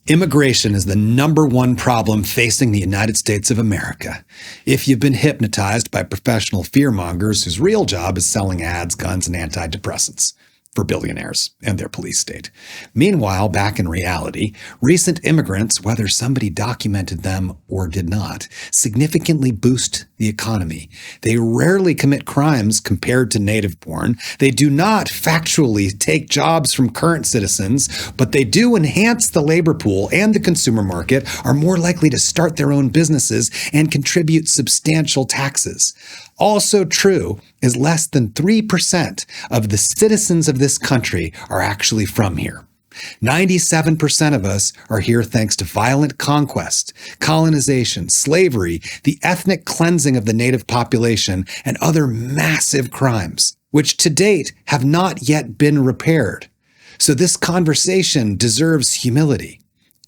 Immigration is the #1 problem facing the United States of America. If you've been hypnotized by professional fearmongers whose real job is selling ads, guns, and antidepressants for billionaires and their police state. Meanwhile, back in reality, recent immigrants, whether somebody documented them or did not, significantly boost the economy. They rarely commit crimes compared to native-born. They do not factually take jobs from current citizens, but they do enhance the labor pool and the consumer market, are more likely to start their own businesses, and contribute substantial taxes. Also true is less than 3% of the citizens of this country are actually from here. 97% of us are here thanks to violent conquest, colonization, slavery, the ethnic cleansing of the native population, and other massive crimes, which to date have not yet been repaired. So this conversation deserves humility.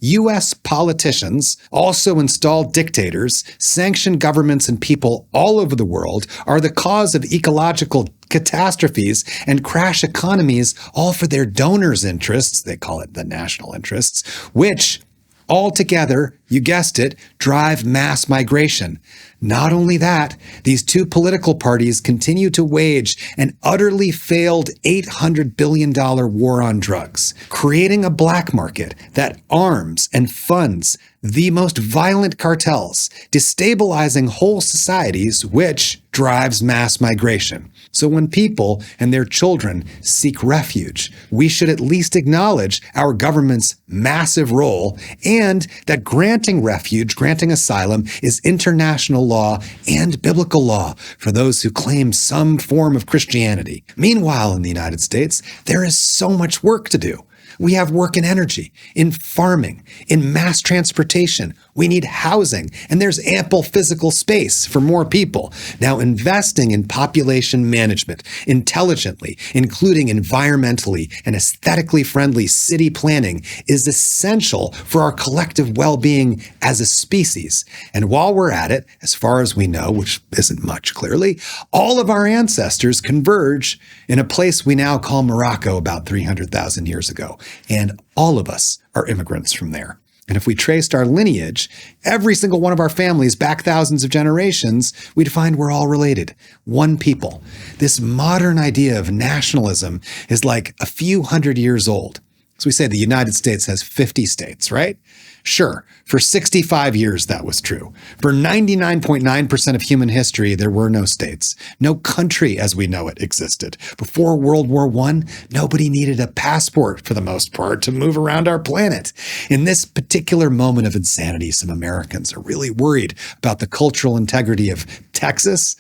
U.S. politicians, also installed dictators, sanction governments and people all over the world, are the cause of ecological catastrophes and crash economies, all for their donors' interests, they call it the national interests, which altogether, you guessed it, drive mass migration. Not only that, these two political parties continue to wage an utterly failed $800 billion war on drugs, creating a black market that arms and funds the most violent cartels, destabilizing whole societies, which drives mass migration. So when people and their children seek refuge, we should at least acknowledge our government's massive role and that granting refuge, granting asylum, is international law and biblical law for those who claim some form of Christianity. Meanwhile, in the United States, there is so much work to do. We have work in energy, in farming, in mass transportation. We need housing, and there's ample physical space for more people. Now, investing in population management intelligently, including environmentally and aesthetically friendly city planning, is essential for our collective well-being as a species. And while we're at it, as far as we know, which isn't much clearly, all of our ancestors converge in a place we now call Morocco about 300,000 years ago. And all of us are immigrants from there. And if we traced our lineage, every single one of our families back thousands of generations, we'd find we're all related. One people. This modern idea of nationalism is like a few hundred years old. So we say the United States has 50 states, right? Sure, for 65 years that was true. For 99.9% of human history, there were no states. No country as we know it existed. Before World War I, nobody needed a passport for the most part to move around our planet. In this particular moment of insanity, some Americans are really worried about the cultural integrity of Texas.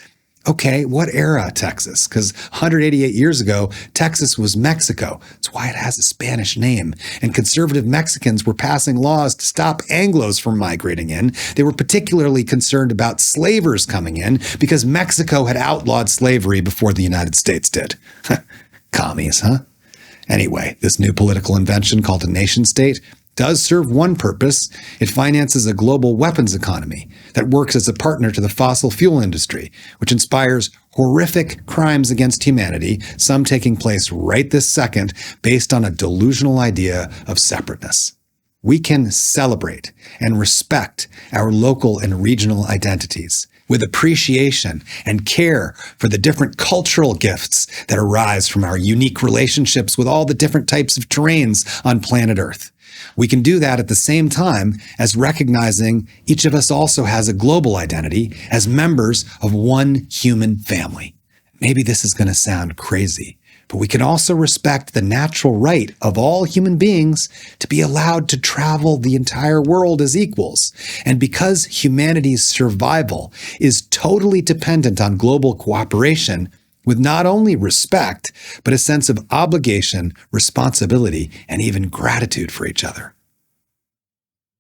Okay, what era Texas? Because 188 years ago, Texas was Mexico. That's why it has a Spanish name. And conservative Mexicans were passing laws to stop Anglos from migrating in. They were particularly concerned about slavers coming in because Mexico had outlawed slavery before the United States did. Commies, huh? Anyway, this new political invention called a nation state does serve one purpose. It finances a global weapons economy that works as a partner to the fossil fuel industry, which inspires horrific crimes against humanity, some taking place right this second, based on a delusional idea of separateness. We can celebrate and respect our local and regional identities with appreciation and care for the different cultural gifts that arise from our unique relationships with all the different types of terrains on planet Earth. We can do that at the same time as recognizing each of us also has a global identity as members of one human family. Maybe this is going to sound crazy, but we can also respect the natural right of all human beings to be allowed to travel the entire world as equals. And because humanity's survival is totally dependent on global cooperation, with not only respect, but a sense of obligation, responsibility, and even gratitude for each other.